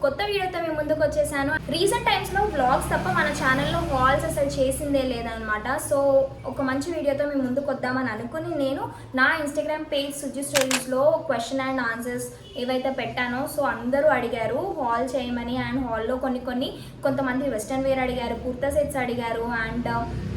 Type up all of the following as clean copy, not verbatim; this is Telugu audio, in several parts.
కొత్త వీడియోతో మీ ముందుకు వచ్చేసాను. రీసెంట్ టైమ్స్లో వ్లాగ్స్ తప్ప మన ఛానల్లో హాల్స్ అసలు చేసిందే లేదనమాట. సో ఒక మంచి వీడియోతో మీ ముందుకు వద్దామని అనుకుని నేను నా ఇన్స్టాగ్రామ్ పేజ్ సుజి స్టోరీస్లో క్వశ్చన్ అండ్ ఆన్సర్స్ ఏవైతే పెట్టానో సో అందరూ అడిగారు హాల్ చేయమని. అండ్ హాల్లో కొంతమంది వెస్ట్రన్ వేర్ అడిగారు, కుర్తా సెట్స్ అడిగారు అండ్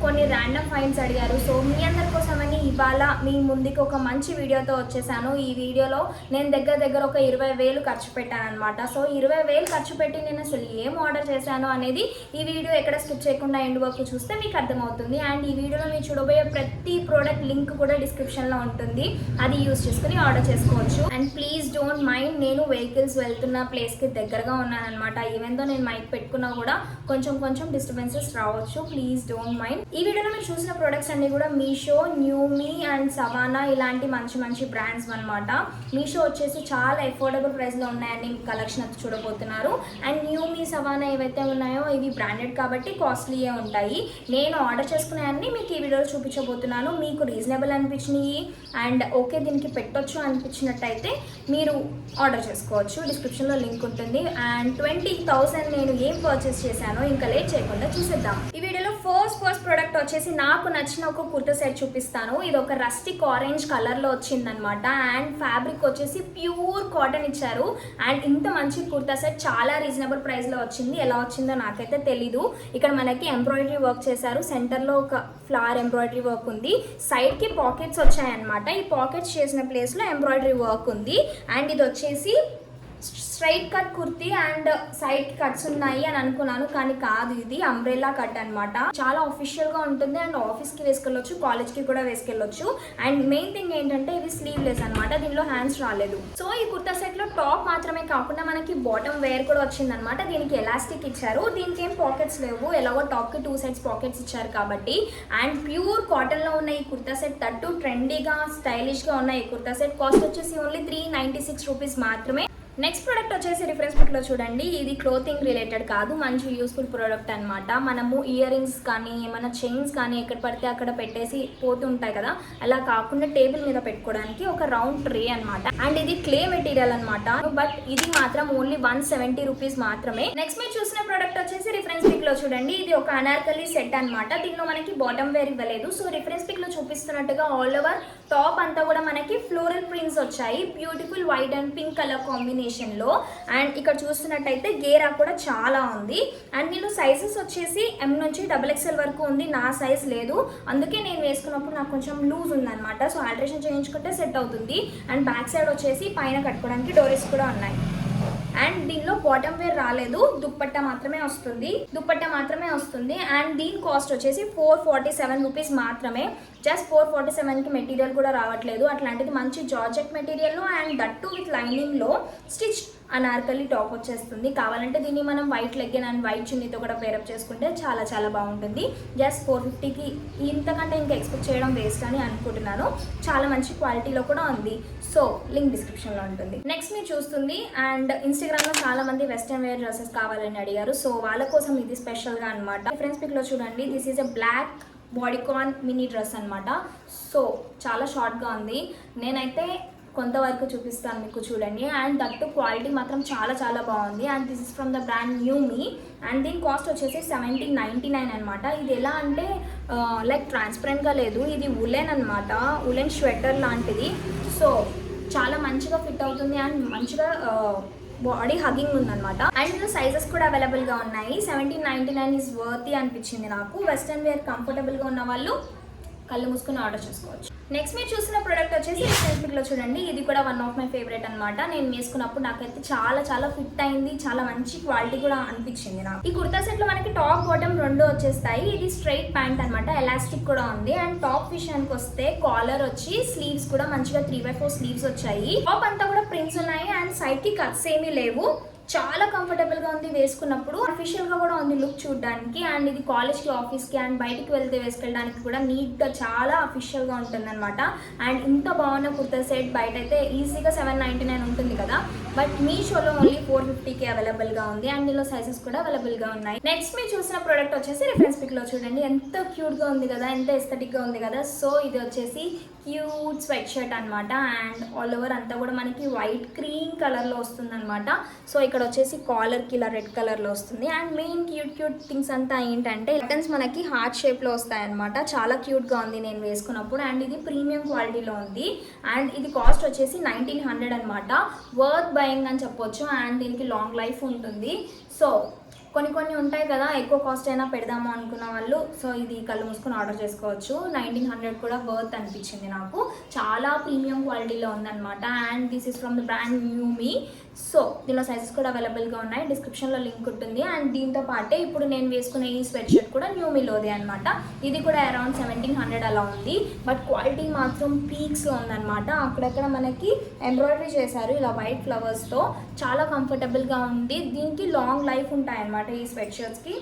కొన్ని ర్యాండమ్ ఫైండ్స్ అడిగారు. సో మీ అందరి కోసమని ఇవాళ మీ ముందుకు ఒక మంచి వీడియోతో వచ్చేసాను. ఈ వీడియోలో నేను దగ్గర ఒక 20,000 ఖర్చు పెట్టాను అనమాట. సో 20,000 ఖర్చు పెట్టి నేను అసలు ఏం ఆర్డర్ చేశాను అనేది ఈ వీడియో ఎక్కడ స్కిప్ చేయకుండా ఎండ్ వరకు చూస్తే మీకు అర్థమవుతుంది. అండ్ ఈ వీడియోలో మీరు చూడబోయే ప్రతి ప్రోడక్ట్ లింక్ కూడా డిస్క్రిప్షన్లో ఉంటుంది, అది యూస్ చేసుకుని ఆర్డర్ చేసుకోవచ్చు. అండ్ ప్లీజ్ డోంట్ మైండ్, నేను వెహికల్స్ వెళ్తున్న ప్లేస్కి దగ్గరగా ఉన్నానమాట. ఈవెన్ తో నేను మైక్ పెట్టుకున్నా కూడా కొంచెం డిస్టర్బెన్సెస్ రావచ్చు, ప్లీజ్ డోంట్ మైండ్. ఈ వీడియోలో మీరు చూసిన ప్రొడక్ట్స్ అన్ని కూడా మీషో, న్యూమీ అండ్ సవానా ఇలాంటి మంచి బ్రాండ్స్ అనమాట. మీషో వచ్చేసి చాలా అఫోర్డబుల్ ప్రైస్లో ఉన్నాయని కలెక్షన్ అది చూడబోతున్నారు. అండ్ న్యూమీ, సవానా ఏవైతే ఉన్నాయో ఇవి బ్రాండెడ్ కాబట్టి కాస్ట్లీయే ఉంటాయి. నేను ఆర్డర్ చేసుకునే మీకు ఈ వీడియోలో చూపించబోతున్నాను. మీకు రీజనబుల్ అనిపించినాయి అండ్ ఓకే దీనికి పెట్టొచ్చు అనిపించినట్టయితే మీరు ఆర్డర్ చేసుకోవచ్చు, డిస్క్రిప్షన్లో లింక్ ఉంటుంది. అండ్ 20,000 నేను ఏం పర్చేస్ చేశానో ఇంకా లేట్ చేయకుండా చూసేద్దాం. ఈ వీడియోలో ఫస్ట్ ప్రోడక్ట్ వచ్చేసి నాకు నచ్చిన ఒక కుర్తా సెట్ చూపిస్తాను. ఇది ఒక రస్టిక్ ఆరెంజ్ కలర్లో వచ్చిందనమాట. అండ్ ఫ్యాబ్రిక్ వచ్చేసి ప్యూర్ కాటన్ ఇచ్చారు. అండ్ ఇంత మంచి కుర్తా సెట్ చాలా రీజనబుల్ ప్రైస్లో వచ్చింది. ఎలా వచ్చిందో నాకైతే తెలీదు. ఇక్కడ మనకి ఎంబ్రాయిడరీ వర్క్ చేశారు, సెంటర్లో ఒక ఫ్లవర్ ఎంబ్రాయిడరీ వర్క్ ఉంది, సైడ్కి పాకెట్స్ వచ్చాయన్నమాట. ఈ పాకెట్స్ చేసిన ప్లేస్లో ఎంబ్రాయిడరీ వర్క్ ఉంది. అండ్ ఇది వచ్చేసి straight cut kurti and side cuts ఉన్నాయి అని అనుకున్నాను, కానీ కాదు, ఇది అంబ్రెల్లా కట్ అనమాట. చాలా అఫీషియల్ గా ఉంటుంది అండ్ ఆఫీస్ కి వేసుకెళ్ళొచ్చు, కాలేజ్ కి కూడా వేసుకెళ్ళొచ్చు. అండ్ మెయిన్ థింగ్ ఏంటంటే ఇది స్లీవ్లెస్ అనమాట, దీనిలో హ్యాండ్స్ రాలేదు. సో ఈ కుర్తా సెట్ లో టాప్ మాత్రమే కాకుండా మనకి బాటమ్ వేర్ కూడా వచ్చింది అనమాట. దీనికి ఎలాస్టిక్ ఇచ్చారు, దీనికి ఏం పాకెట్స్ లేవు, ఎలాగో టాప్ కి 2 సైడ్స్ పాకెట్స్ ఇచ్చారు కాబట్టి. అండ్ ప్యూర్ కాటన్ లో ఉన్న ఈ కుర్తా సెట్ తట్టు ట్రెండీగా స్టైలిష్ గా ఉన్న ఈ కుర్తా సెట్ కాస్ట్ వచ్చేసి ఓన్లీ 396 రూపీస్ మాత్రమే. నెక్స్ట్ ప్రోడక్ట్ వచ్చేసి రిఫరెన్స్ పిక్ లో చూడండి. ఇది క్లోతింగ్ రిలేటెడ్ కాదు, మంచి యూస్ఫుల్ ప్రోడక్ట్ అనమాట. మనము ఇయర్ రింగ్స్ కానీ ఏమైనా చైన్స్ కానీ ఎక్కడ పడితే అక్కడ పెట్టేసి పోతుంటాయి కదా, అలా కాకుండా టేబుల్ మీద పెట్టుకోవడానికి ఒక రౌండ్ ట్రే అనమాట. అండ్ ఇది క్లే మెటీరియల్ అనమాట, బట్ ఇది మాత్రం ఓన్లీ 170 రూపీస్ మాత్రమే. నెక్స్ట్ మీరు చూసిన ప్రోడక్ట్ వచ్చేసి రిఫరెన్స్ పిక్ లో చూడండి. ఇది ఒక అనార్కలి సెట్ అనమాట. దీనిలో మనకి బాటమ్ వేర్ ఇవ్వలేదు. సో రిఫరెన్స్ పిక్ లో చూపిస్తున్నట్టుగా ఆల్ ఓవర్ టాప్ అంతా కూడా మనకి ఫ్లోరల్ ప్రింట్స్ వచ్చాయి, beautiful white and pink colour combination లో. అండ్ ఇక్కడ చూస్తున్నట్టయితే గేరా కూడా చాలా ఉంది. అండ్ నేను సైజెస్ వచ్చేసి M నుంచి XXL వరకు ఉంది, నా సైజ్ లేదు, అందుకే నేను వేసుకున్నప్పుడు నాకు కొంచెం లూజ్ ఉందన్నమాట. సో ఆల్టరేషన్ చేయించుకుంటే సెట్ అవుతుంది. అండ్ బ్యాక్ సైడ్ వచ్చేసి పైన కట్టుకోవడానికి డోరీస్ కూడా ఉన్నాయి. అండ్ దీనిలో బాటమ్ వేర్ రాలేదు, దుప్పట్టా మాత్రమే వస్తుంది. అండ్ దీని కాస్ట్ వచ్చేసి 447 రూపీస్ మాత్రమే. జస్ట్ 447కి మెటీరియల్ కూడా రావట్లేదు, అట్లాంటిది మంచి జార్జెట్ మెటీరియల్లో అండ్ దట్టు విత్ లైనింగ్లో స్టిచ్ అనార్కలి టాప్ వచ్చేస్తుంది. కావాలంటే దీన్ని మనం వైట్ లెగ్గిన్ అండ్ వైట్ చున్నీతో కూడా పేరప్ చేసుకుంటే చాలా బాగుంటుంది. జస్ట్ 450కి ఇంతకంటే ఇంకా ఎక్స్పెక్ట్ చేయడం వేస్ట్ అని అనుకుంటున్నాను. చాలా మంచి క్వాలిటీలో కూడా ఉంది. సో లింక్ డిస్క్రిప్షన్లో ఉంటుంది. నెక్స్ట్ మీరు చూస్తుంది. అండ్ ఇన్స్టాగ్రామ్లో చాలా మంది వెస్ట్రన్ వేర్ డ్రెస్సెస్ కావాలని అడిగారు, సో వాళ్ళ కోసం ఇది స్పెషల్గా అనమాట. ఫ్రెండ్స్ పిక్లో చూడండి, this is a black bodycon mini dress అనమాట. సో చాలా షార్ట్గా ఉంది, నేనైతే కొంతవరకు చూపిస్తాను మీకు చూడండి. అండ్ దట్టు క్వాలిటీ మాత్రం చాలా బాగుంది. And this is from the brand Newme. And దీని కాస్ట్ వచ్చేసి 1799 అనమాట. ఇది ఎలా అంటే లైక్ ట్రాన్స్పరెంట్గా లేదు, ఇది ఉలెన్ అనమాట, ఉలెన్ స్వెటర్ లాంటిది. సో చాలా మంచిగా ఫిట్ అవుతుంది అండ్ మంచిగా బాడీ హగ్గింగ్ ఉందన్నమాట. అండ్ ఇందులో సైజెస్ కూడా అవైలబుల్గా ఉన్నాయి. 1799 ఈజ్ వర్తీ అనిపించింది నాకు. వెస్ట్రన్ వేర్ కంఫర్టబుల్గా ఉన్న వాళ్ళు కళ్ళు మూసుకుని ఆర్డర్ చేసుకోవచ్చు. నెక్స్ట్ మీరు చూసిన ప్రోడక్ట్ వచ్చేసి ఫేస్బుక్లో చూడండి. ఇది కూడా వన్ ఆఫ్ మై ఫేవరెట్ అనమాట. నేను వేసుకున్నప్పుడు నాకైతే చాలా ఫిట్ అయింది, చాలా మంచి క్వాలిటీ కూడా అనిపించింది నాకు. ఈ కుర్తా సెట్లో మనకి టాప్ బాటమ్ 2 వచ్చేస్తాయి. ఇది స్ట్రైట్ ప్యాంట్ అనమాట, ఎలాస్టిక్ కూడా ఉంది. అండ్ టాప్ విషయానికి వస్తే కాలర్ వచ్చి స్లీవ్స్ కూడా మంచిగా 3/4 స్లీవ్స్ వచ్చాయి. టాప్ అంతా కూడా ప్రింట్స్ ఉన్నాయి అండ్ సైడ్ కి కట్స్ ఏమీ లేవు. చాలా కంఫర్టబుల్గా ఉంది వేసుకున్నప్పుడు, అఫీషియల్గా కూడా ఉంది లుక్ చూడడానికి. అండ్ ఇది కాలేజ్కి, ఆఫీస్కి అండ్ బయటికి వెళ్తే వేసుకెళ్ళడానికి కూడా నీట్గా చాలా అఫీషియల్గా ఉంటుంది అనమాట. అండ్ ఇంత బాగున్న కుర్తా సెట్ బయట అయితే ఈజీగా 799 ఉంటుంది కదా, బట్ మీషోలో ఓన్లీ 450కి అవైలబుల్గా ఉంది. అండ్ దీనిలో సైజెస్ కూడా అవైలబుల్గా ఉన్నాయి. నెక్స్ట్ మీరు చూసిన ప్రోడక్ట్ వచ్చేసి రిఫరెన్స్ పిక్లో చూడండి. ఎంత క్యూట్గా ఉంది కదా, ఎంత ఎస్థెటిక్గా ఉంది కదా. సో ఇది వచ్చేసి క్యూట్ స్వెట్ షర్ట్ అనమాట. అండ్ ఆల్ ఓవర్ అంతా కూడా మనకి వైట్ క్రీమ్ కలర్లో వస్తుంది అనమాట. సో ఇక్కడ ఇక్కడ వచ్చేసి కాలర్కి ఇలా రెడ్ కలర్లో వస్తుంది. అండ్ మెయిన్ క్యూట్ థింగ్స్ అంతా ఏంటంటే బటన్స్ మనకి హార్ట్ షేప్లో వస్తాయన్నమాట. చాలా క్యూట్గా ఉంది నేను వేసుకున్నప్పుడు. అండ్ ఇది ప్రీమియం క్వాలిటీలో ఉంది. అండ్ ఇది కాస్ట్ వచ్చేసి 1900 అనమాట. వర్త్ బయింగ్ అని చెప్పొచ్చు. అండ్ దీనికి లాంగ్ లైఫ్ ఉంటుంది. సో కొన్ని ఉంటాయి కదా, ఎక్కువ కాస్ట్ అయినా పెడదాము అనుకున్న వాళ్ళు, సో ఇది కళ్ళు మూసుకొని ఆర్డర్ చేసుకోవచ్చు. 1900 కూడా వర్త్ అనిపించింది నాకు. చాలా ప్రీమియం క్వాలిటీలో ఉందన్నమాట. And this is from the brand new me. So దీనిలో సైజెస్ కూడా అవైలబుల్గా ఉన్నాయి. డిస్క్రిప్షన్లో లింక్ ఉంటుంది. అండ్ దీంతో పాటే ఇప్పుడు నేను వేసుకునే ఈ స్వెట్ షర్ట్ కూడా న్యూ మీలోదే అనమాట. ఇది కూడా అరౌండ్ 1700 అలా ఉంది. బట్ క్వాలిటీ మాత్రం పీక్స్లో ఉందన్నమాట. అక్కడక్కడ మనకి ఎంబ్రాయిడరీ చేశారు ఇలా వైట్ ఫ్లవర్స్తో. చాలా కంఫర్టబుల్గా ఉంది. దీనికి లాంగ్ లైఫ్ ఉంటాయన్నమాట ఈ స్వెట్ షర్ట్స్కి.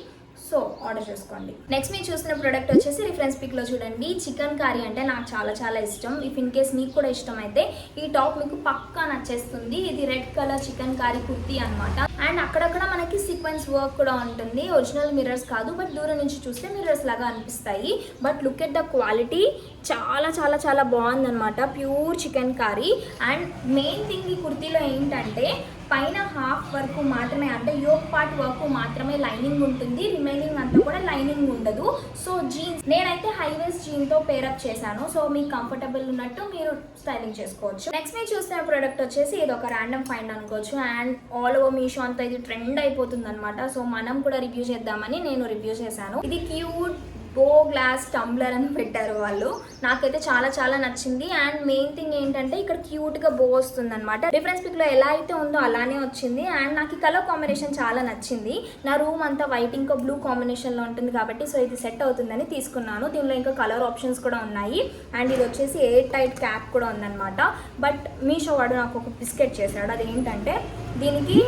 సో ఆర్డర్ చేసుకోండి. నెక్స్ట్ మీరు చూసిన ప్రోడక్ట్ వచ్చేసి రిఫరెన్స్ పిక్లో చూడండి. చికెన్ కర్రీ అంటే నాకు చాలా ఇష్టం. ఇఫ్ ఇన్ కేస్ మీకు కూడా ఇష్టం అయితే ఈ టాప్ మీకు పక్కా నచ్చేస్తుంది. ఇది red colour chicken curry kurti అనమాట. అండ్ అక్కడక్కడ మనకి సీక్వెన్స్ వర్క్ కూడా ఉంటుంది. ఒరిజినల్ మిర్రర్స్ కాదు, బట్ దూరం నుంచి చూస్తే మిర్రర్స్ లాగా అనిపిస్తాయి. But look at the quality, చాలా బాగుందన్నమాట. Pure chicken curry. And main thing ఈ కుర్తీలో ఏంటంటే పైన హాఫ్ వరకు మాత్రమే, అంటే యోక్ పార్ట్ వరకు మాత్రమే లైనింగ్ ఉంటుంది. రిమైనింగ్ అంతా కూడా లైనింగ్ ఉండదు. సో జీన్స్ నేనైతే హై వేస్ట్ జీన్తో పేరప్ చేశాను. సో మీకు కంఫర్టబుల్ ఉన్నట్టు మీరు స్టైలింగ్ చేసుకోవచ్చు. నెక్స్ట్ మీరు చూసిన ప్రోడక్ట్ వచ్చేసి ఇది ఒక ర్యాండమ్ ఫైండ్ అనుకోవచ్చు. అండ్ ఆల్ ఓవర్ మీషో అంతా ఇది ట్రెండ్ అయిపోతుంది అనమాట. సో మనం కూడా రివ్యూ చేద్దామని నేను రివ్యూ చేశాను. ఇది క్యూట్ బో గ్లాస్ టంబ్లర్ అని పెట్టారు వాళ్ళు. నాకైతే చాలా నచ్చింది. అండ్ మెయిన్ థింగ్ ఏంటంటే ఇక్కడ క్యూట్గా బో వస్తుంది అనమాట. రిఫరెన్స్ పిక్లో ఎలా అయితే ఉందో అలానే వచ్చింది. అండ్ నాకు ఈ కలర్ కాంబినేషన్ చాలా నచ్చింది. నా రూమ్ అంతా వైట్ ఇంకా బ్లూ కాంబినేషన్లో ఉంటుంది కాబట్టి సో ఇది సెట్ అవుతుందని తీసుకున్నాను. దీనిలో ఇంకా కలర్ ఆప్షన్స్ కూడా ఉన్నాయి. అండ్ ఇది వచ్చేసి ఎయిర్ టైట్ క్యాప్ కూడా ఉందన్నమాట. బట్ మీషో వాడు నాకు ఒక బిస్కెట్ చేశాడు. అది ఏంటంటే దీనికి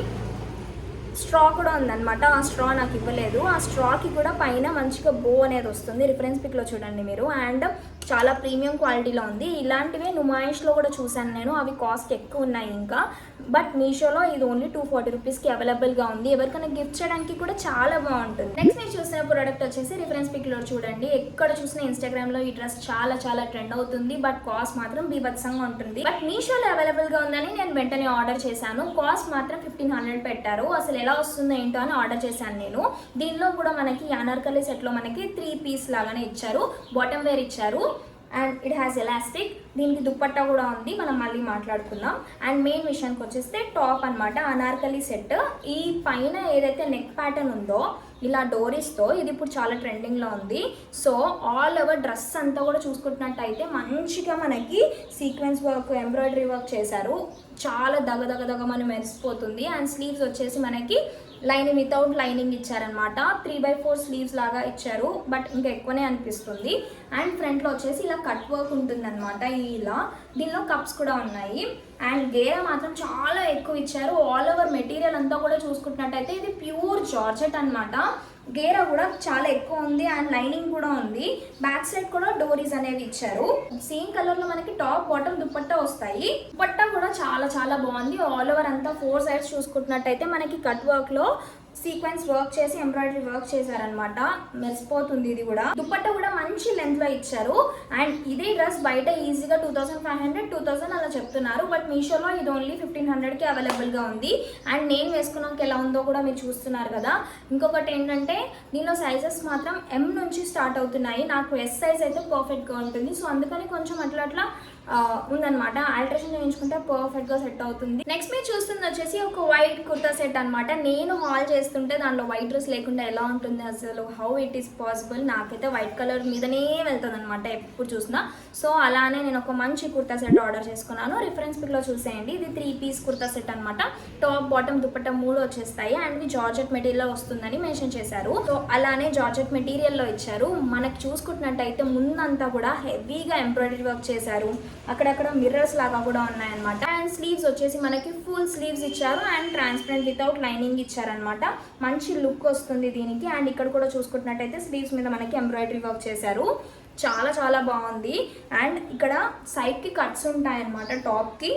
స్ట్రా కూడా ఉందన్నమాట. ఆ స్ట్రా నాకు ఇవ్వలేదు. ఆ స్ట్రాకి కూడా పైన మంచిగా బో అనేది వస్తుంది. రిఫరెన్స్ పిక్లో చూడండి మీరు. అండ్ చాలా ప్రీమియం క్వాలిటీలో ఉంది. ఇలాంటివే నుమాయిష్లో కూడా చూశాను నేను. అవి కాస్ట్ ఎక్కువ ఉన్నాయి ఇంకా. బట్ మీషోలో ఇది ఓన్లీ 240 రూపీస్కి అవైలబుల్గా ఉంది. ఎవరికైనా గిఫ్ట్ చేయడానికి కూడా చాలా బాగుంటుంది. నెక్స్ట్ నేను చూసిన ప్రోడక్ట్ వచ్చేసి రిఫరెన్స్ పిక్లో చూడండి. ఎక్కడ చూసిన ఇన్స్టాగ్రామ్లో ఈ డ్రెస్ చాలా ట్రెండ్ అవుతుంది. బట్ కాస్ట్ మాత్రం బీభత్సంగా ఉంటుంది. బట్ మీషోలో అవైలబుల్గా ఉందని నేను వెంటనే ఆర్డర్ చేశాను. కాస్ట్ మాత్రం 1500 పెట్టారు. అసలు ఎలా వస్తుందో ఏంటో అని ఆర్డర్ చేశాను నేను. దీనిలో కూడా మనకి అనార్కలి సెట్లో మనకి 3 పీస్ లాగానే ఇచ్చారు. బాటమ్ వేర్ ఇచ్చారు. And it has elastic. దీనికి దుప్పట్టా కూడా ఉంది, మనం మళ్ళీ మాట్లాడుకుందాం. అండ్ మెయిన్ విషయానికి వచ్చేస్తే టాప్ అనమాట, అనార్కలి సెట్. ఈ పైన ఏదైతే నెక్ ప్యాటర్న్ ఉందో ఇలా డోరీస్తో ఇది ఇప్పుడు చాలా ట్రెండింగ్లో ఉంది. సో ఆల్ ఓవర్ డ్రెస్ అంతా కూడా చూసుకుంటున్నట్టయితే మంచిగా మనకి సీక్వెన్స్ వర్క్, ఎంబ్రాయిడరీ వర్క్ చేశారు. చాలా దగ మనం మెరిసిపోతుంది. అండ్ స్లీవ్స్ వచ్చేసి మనకి లైనింగ్ వితౌట్ లైనింగ్ ఇచ్చారనమాట. 3/4 స్లీవ్స్ లాగా ఇచ్చారు. బట్ ఇంకా ఎక్కువనే అనిపిస్తుంది. అండ్ ఫ్రంట్లో వచ్చేసి ఇలా కట్ వర్క్ ఉంటుందన్నమాట. ఇలా దీనిలో కప్స్ కూడా ఉన్నాయి. అండ్ గేరా మాత్రం చాలా ఎక్కువ ఇచ్చారు. ఆల్ ఓవర్ మెటీరియల్ అంతా కూడా చూసుకుంటున్నట్టయితే ఇది ప్యూర్ జార్జెట్ అనమాట. గేరా కూడా చాలా ఎక్కువ ఉంది. అండ్ లైనింగ్ కూడా ఉంది. బ్యాక్ సైడ్ కూడా డోరీస్ అనేవి ఇచ్చారు. సేమ్ కలర్ లో మనకి టాప్ బాటమ్ దుపట్టా వస్తాయి. దుపట్టా కూడా చాలా బాగుంది. ఆల్ ఓవర్ అంతా 4 సైడ్స్ చూసుకుంటున్నట్టయితే మనకి కట్ వర్క్ లో సీక్వెన్స్ వర్క్ చేసి ఎంబ్రాయిడరీ వర్క్ చేశారనమాట. మెరిసిపోతుంది. ఇది కూడా దుపట్టా కూడా మంచి లెంత్ లో ఇచ్చారు. అండ్ ఇదే డ్రెస్ బయట ఈజీగా 2500, 2000 అలా చెప్తున్నారు. బట్ మీషోలో ఇది ఓన్లీ 1500కి అవైలబుల్ గా ఉంది. అండ్ నేను వేసుకున్నాక ఎలా ఉందో కూడా మీరు చూస్తున్నారు కదా. ఇంకొకటి ఏంటంటే దీనిలో సైజెస్ మాత్రం M నుంచి స్టార్ట్ అవుతున్నాయి. నాకు S సైజ్ అయితే పర్ఫెక్ట్ గా ఉంటుంది. సో అందుకని కొంచెం అట్లా ఉందన్నమాట. ఆల్టరేషన్ చేయించుకుంటే పర్ఫెక్ట్ గా సెట్ అవుతుంది. నెక్స్ట్ మీరు చూస్తుంది వచ్చేసి ఒక వైట్ కుర్తా సెట్ అనమాట. నేను హాల్ చేస్తుంటే దానిలో వైట్ డ్రెస్ లేకుండా ఎలా ఉంటుంది అసలు, హౌ ఇట్ ఈస్ పాసిబుల్. నాకైతే వైట్ కలర్ మీదనే వెళ్తుంది అనమాట ఎప్పుడు చూసినా. సో అలానే నేను ఒక మంచి కుర్తా సెట్ ఆర్డర్ చేసుకున్నాను. రిఫరెన్స్ పిక్ లో చూసేయండి. ఇది 3 పీస్ కుర్తా సెట్ అనమాట. టాప్ బాటమ్ దుపట్టా 3 వచ్చేస్తాయి. అండ్ ఇవి జార్జెట్ మెటీరియల్ వస్తుందని మెన్షన్ చేశారు. సో అలానే జార్జెట్ మెటీరియల్ లో ఇచ్చారు. మనకి చూసుకుంటున్నట్టయితే ముందంతా కూడా హెవీగా ఎంబ్రాయిడరీ వర్క్ చేశారు. అక్కడక్కడ మిర్రర్స్ లాగా కూడా ఉన్నాయన్నమాట. అండ్ స్లీవ్స్ వచ్చేసి మనకి ఫుల్ స్లీవ్స్ ఇచ్చారు. అండ్ ట్రాన్స్పరెంట్ వితౌట్ లైనింగ్ ఇచ్చారనమాట. మంచి లుక్ వస్తుంది దీనికి. అండ్ ఇక్కడ కూడా చూసుకుంటున్నట్టయితే స్లీవ్స్ మీద మనకి ఎంబ్రాయిడరీ వర్క్ చేశారు. చాలా బాగుంది. అండ్ ఇక్కడ సైడ్కి కట్స్ ఉంటాయన్నమాట టాప్కి.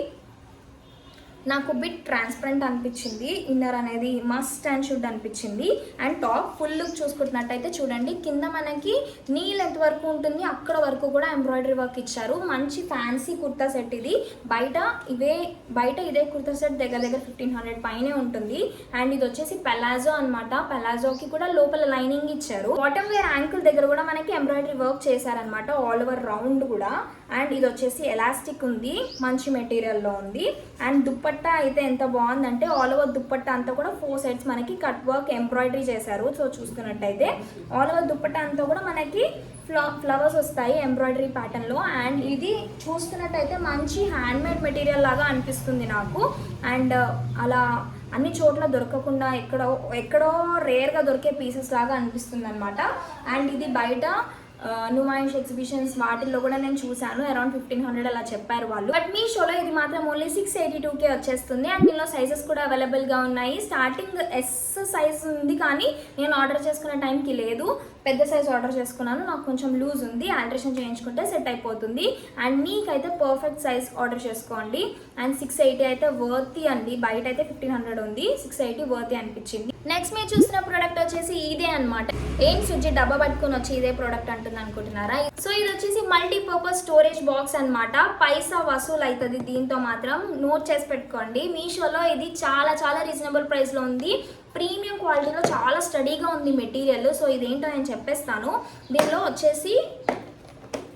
నాకు బిట్ ట్రాన్స్పరెంట్ అనిపించింది. ఇన్నర్ అనేది మస్ట్ అండ్ షుడ్ అనిపించింది. అండ్ టాప్ ఫుల్ లుక్ చూసుకుంటున్నట్టయితే చూడండి, కింద మనకి నీ లెంత్ వరకు ఉంటుంది, అక్కడ వరకు కూడా ఎంబ్రాయిడరీ వర్క్ ఇచ్చారు. మంచి ఫ్యాన్సీ కుర్తా సెట్ ఇది. బయట ఇదే కుర్తా సెట్ దగ్గర 1500 పైనే ఉంటుంది. అండ్ ఇది వచ్చేసి పెలాజో అనమాట. పెలాజోకి కూడా లోపల లైనింగ్ ఇచ్చారు. బాటమ్ వేర్ యాంకిల్ దగ్గర కూడా మనకి ఎంబ్రాయిడరీ వర్క్ చేశారనమాట, ఆల్ ఓవర్ రౌండ్ కూడా. అండ్ ఇది వచ్చేసి ఎలాస్టిక్ ఉంది, మంచి మెటీరియల్లో ఉంది. అండ్ దుప్పట్టా అయితే ఎంత బాగుందంటే ఆల్ ఓవర్ దుప్పట్టా అంతా కూడా 4 సైడ్స్ మనకి కట్ వర్క్ ఎంబ్రాయిడరీ చేశారు. సో చూస్తున్నట్టయితే ఆల్ ఓవర్ దుప్పట్టా అంతా కూడా మనకి ఫ్లవర్స్ వస్తాయి ఎంబ్రాయిడరీ ప్యాటర్న్లో. అండ్ ఇది చూస్తున్నట్టయితే మంచి హ్యాండ్మేడ్ మెటీరియల్ లాగా అనిపిస్తుంది నాకు. అండ్ అలా అన్ని చోట్ల దొరకకుండా ఎక్కడో రేర్గా దొరికే పీసెస్ లాగా అనిపిస్తుంది అనమాట. అండ్ ఇది బయట నుమాయిష్ ఎగ్జిబిషన్స్ వాటిల్లో కూడా నేను చూసాను, అరౌండ్ 1500 అలా చెప్పారు వాళ్ళు. బట్ మీ షోలో ఇది మాత్రం ఓన్లీ 682K వచ్చేస్తుంది. అండ్ దీనిలో సైజెస్ కూడా అవైలబుల్గా ఉన్నాయి. స్టార్టింగ్ ఎస్ సైజ్ ఉంది, కానీ నేను ఆర్డర్ చేసుకునే టైంకి లేదు. పెద్ద సైజ్ ఆర్డర్ చేసుకున్నాను, నాకు కొంచెం లూజ్ ఉంది, ఆల్టరేషన్ చేయించుకుంటే సెట్ అయిపోతుంది. అండ్ మీకైతే పర్ఫెక్ట్ సైజ్ ఆర్డర్ చేసుకోండి. అండ్ 680 అయితే వర్తీ అండి. బయట అయితే 1500 ఉంది, 680 వర్తీ అనిపించింది. నెక్స్ట్ మీరు చూసిన ప్రోడక్ట్ వచ్చేసి ఇదే అనమాట. ఏం సుజ్జి డబ్బా పట్టుకుని వచ్చి ఇదే ప్రోడక్ట్ అంటుంది అనుకుంటున్నారా? సో ఇది వచ్చేసి మల్టీపర్పస్ స్టోరేజ్ బాక్స్ అనమాట. పైసా వసూలు అవుతుంది దీంతో మాత్రం, నోట్ చేసి పెట్టుకోండి. మీషోలో ఇది చాలా చాలా రీజనబుల్ ప్రైస్లో ఉంది. ప్రీమియం క్వాలిటీలో చాలా స్టడీగా ఉంది మెటీరియల్. సో ఇదేంటో నేను చెప్పేస్తాను. దీనిలో వచ్చేసి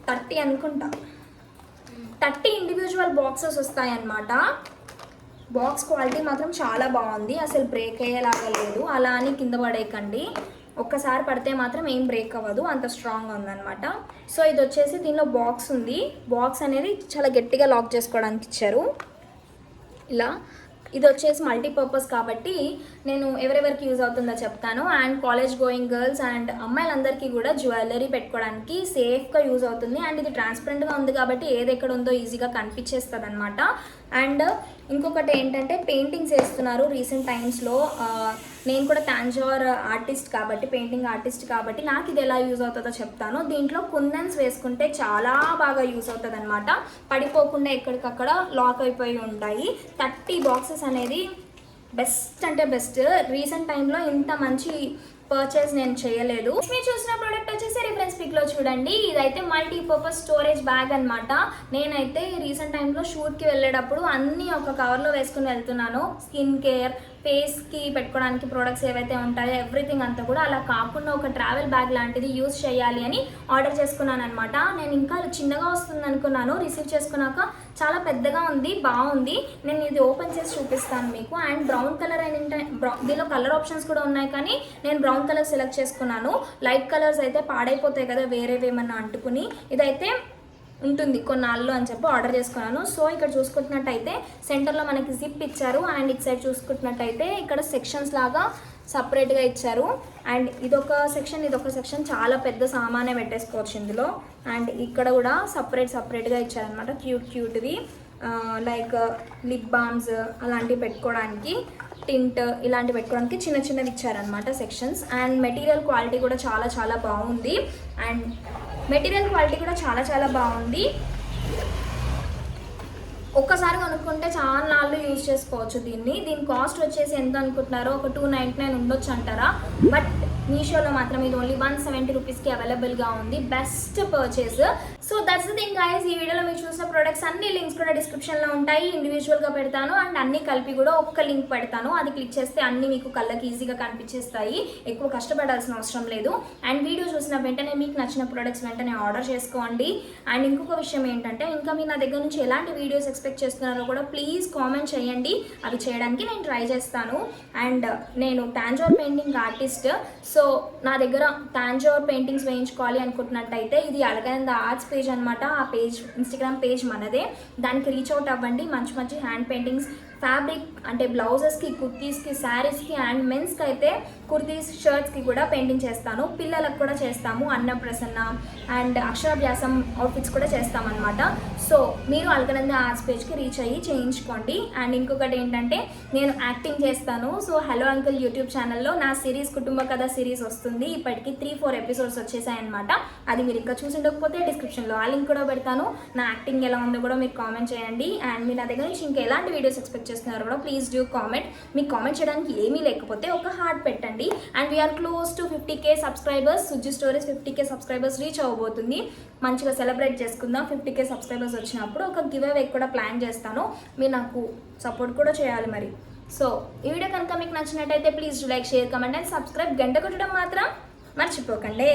30 అనుకుంటా, 30 ఇండివిజువల్ బాక్సెస్ వస్తాయన్నమాట. బాక్స్ క్వాలిటీ మాత్రం చాలా బాగుంది, అసలు బ్రేక్ అయ్యేలాగా లేదు. అలా అని కింద పడేయకండి, ఒక్కసారి పడితే మాత్రం ఏం బ్రేక్ అవ్వదు, అంత స్ట్రాంగ్గా ఉందన్నమాట. సో ఇది వచ్చేసి దీనిలో బాక్స్ ఉంది. బాక్స్ అనేది చాలా గట్టిగా లాక్ చేసుకోవడానికి ఇచ్చారు ఇలా. ఇది వచ్చేసి మల్టీపర్పస్ కాబట్టి నేను ఎవరెవరికి యూజ్ అవుతుందో చెప్తాను. And college going girls and అమ్మాయిలందరికీ కూడా జ్యువెలరీ పెట్టుకోవడానికి సేఫ్గా యూజ్ అవుతుంది. అండ్ ఇది ట్రాన్స్పరెంట్గా ఉంది కాబట్టి ఏది ఎక్కడ ఉందో ఈజీగా కనిపించేస్తుంది అనమాట. అండ్ ఇంకొకటి ఏంటంటే పెయింటింగ్స్ వేస్తున్నారు రీసెంట్ టైమ్స్లో. నేను కూడా తాంజోర్ ఆర్టిస్ట్ కాబట్టి, పెయింటింగ్ ఆర్టిస్ట్ కాబట్టి నాకు ఇది ఎలా యూజ్ అవుతుందో చెప్తాను. దీంట్లో కుందన్స్ వేసుకుంటే చాలా బాగా యూజ్ అవుతుంది అనమాట. పడిపోకుండా ఎక్కడికక్కడ లాక్ అయిపోయి ఉంటాయి. 30 బాక్సెస్ అనేది బెస్ట్ అంటే బెస్ట్. రీసెంట్ టైంలో ఇంత మంచి పర్చేస్ నేను చేయలేదు. మీరు చూసిన ప్రోడక్ట్ వచ్చేసి రిఫరెన్స్ పిక్లో చూడండి. ఇదైతే మల్టీపర్పస్ స్టోరేజ్ బ్యాగ్ అనమాట. నేనైతే రీసెంట్ టైంలో షూట్కి వెళ్ళేటప్పుడు అన్నీ ఒక కవర్లో వేసుకుని వెళ్తున్నాను. స్కిన్ కేర్, ఫేస్కి పెట్టుకోవడానికి ప్రోడక్ట్స్ ఏవైతే ఉంటాయో ఎవ్రీథింగ్ అంతా కూడా. అలా కాకుండా ఒక ట్రావెల్ బ్యాగ్ లాంటిది యూజ్ చేయాలి అని ఆర్డర్ చేసుకున్నాను అనమాట. నేను ఇంకా చిన్నగా వస్తుంది అనుకున్నాను, రిసీవ్ చేసుకున్నాక చాలా పెద్దగా ఉంది, బాగుంది. నేను ఇది ఓపెన్ చేసి చూపిస్తాను మీకు. అండ్ బ్రౌన్ కలర్ ఏంటంటే దీనిలో కలర్ ఆప్షన్స్ కూడా ఉన్నాయి, కానీ నేను బ్రౌన్ కలర్ సెలెక్ట్ చేసుకున్నాను. లైట్ కలర్స్ అయితే పాడైపోతాయి కదా వేరేవేమన్నా అంటుకుని, ఇదైతే ఉంటుంది కొన్నాళ్ళు అని చెప్పి ఆర్డర్ చేసుకున్నాను. సో ఇక్కడ చూసుకుంటున్నట్టయితే సెంటర్లో మనకి జిప్ ఇచ్చారు. అండ్ ఇటు సైడ్ చూసుకుంటున్నట్టయితే ఇక్కడ సెక్షన్స్ లాగా సపరేట్గా ఇచ్చారు. అండ్ ఇదొక సెక్షన్ చాలా పెద్ద సామానే పెట్టేసుకోవచ్చు ఇందులో. అండ్ ఇక్కడ కూడా సపరేట్గా ఇచ్చారనమాట. క్యూట్వి లైక్ లిప్ బామ్స్ అలాంటివి పెట్టుకోవడానికి, టింట్ ఇలాంటివి పెట్టుకోవడానికి చిన్నవి ఇచ్చారనమాట సెక్షన్స్. అండ్ మెటీరియల్ క్వాలిటీ కూడా చాలా బాగుంది. ఒక్కసారి కొనుక్కుంటే చాలా నాళ్ళు యూజ్ చేసుకోవచ్చు దీని కాస్ట్ వచ్చేసి ఎంత అనుకుంటున్నారో, ఒక 299 ఉండొచ్చు అంటారా. బట్ మీషోలో మాత్రం ఇది ఓన్లీ 170 రూపీస్కి అవైలబుల్గా ఉంది. Best purchase. So that's the thing guys. ఈ వీడియోలో మీరు చూసిన ప్రొడక్ట్స్ అన్ని లింక్స్ కూడా డిస్క్రిప్షన్లో ఉంటాయి. ఇండివిజువల్గా పెడతాను అండ్ అన్ని కలిపి కూడా ఒక్క లింక్ పెడతాను. అది క్లిక్ చేస్తే అన్ని మీకు కళ్ళకి ఈజీగా కనిపించేస్తాయి, ఎక్కువ కష్టపడాల్సిన అవసరం లేదు. అండ్ వీడియో చూసిన వెంటనే మీకు నచ్చిన ప్రొడక్ట్స్ వెంటనే ఆర్డర్ చేసుకోండి. అండ్ ఇంకొక విషయం ఏంటంటే, ఇంకా మీరు నా దగ్గర నుంచి ఎలాంటి వీడియోస్ ఎక్స్పెక్ట్ చేస్తున్నారో కూడా ప్లీజ్ కామెంట్ చేయండి, అవి చేయడానికి నేను ట్రై చేస్తాను. అండ్ నేను తాంజోర్ పెయింటింగ్ ఆర్టిస్ట్. సో నా దగ్గర తాంజోర్ పెయింటింగ్స్ వేయించుకోవాలి అనుకుంటున్నట్టయితే ఇది అలగనంద ఆర్ట్స్ పేజ్ అనమాట. ఆ పేజ్ ఇన్స్టాగ్రామ్ పేజ్ మనదే, దానికి రీచ్ అవుట్ అవ్వండి. మంచి హ్యాండ్ పెయింటింగ్స్, ఫ్యాబ్రిక్ అంటే బ్లౌజెస్కి, కుర్తీస్కి, శారీస్కి అండ్ మెన్స్కి అయితే కుర్తీస్, షర్ట్స్కి కూడా పెయింటింగ్ చేస్తాను. పిల్లలకు కూడా చేస్తాము, అన్నప్రసన్న అండ్ అక్షరాభ్యాసం అవుట్ఫిట్స్ కూడా చేస్తామన్నమాట. సో మీరు అల్కనంద ఆర్ట్స్ పేజ్కి రీచ్ అయ్యి చేయించుకోండి. అండ్ ఇంకొకటి ఏంటంటే, నేను యాక్టింగ్ చేస్తాను. సో హలో అంకుల్ యూట్యూబ్ ఛానల్లో నా సిరీస్ కుటుంబ కథ సిరీస్ వస్తుంది. ఇప్పటికి 3-4 ఎపిసోడ్స్ వచ్చేసాయన్నమాట. అది మీరు ఇంకా చూసి ఉండకపోతే డిస్క్రిప్షన్లో ఆ లింక్ కూడా పెడతాను. నా యాక్టింగ్ ఎలా ఉందో కూడా మీరు కామెంట్ చేయండి. అండ్ మీరు నా దగ్గర నుంచి ఇంకా ఎలాంటి వీడియోస్ ఎక్స్పెక్ట్ చేస్తున్నారు కూడా ప్లీజ్ డూ కామెంట్. మీకు కామెంట్ చేయడానికి ఏమీ లేకపోతే ఒక హార్ట్ పెట్టండి. And we're close to 50K subscribers. Sujju stories 50K subscribers reach అవ్వబోతుంది. మంచిగా సెలబ్రేట్ చేసుకుందాం. 50K సబ్స్క్రైబర్స్ వచ్చినప్పుడు ఒక గివ్ అవే కూడా ప్లాన్ చేస్తాను. మీరు నాకు సపోర్ట్ కూడా చేయాలి మరి. సో ఈ వీడియో కనుక మీకు నచ్చినట్టయితే please like, share, comment and subscribe. గంట కొట్టడం మాత్రం మర్చిపోకండి.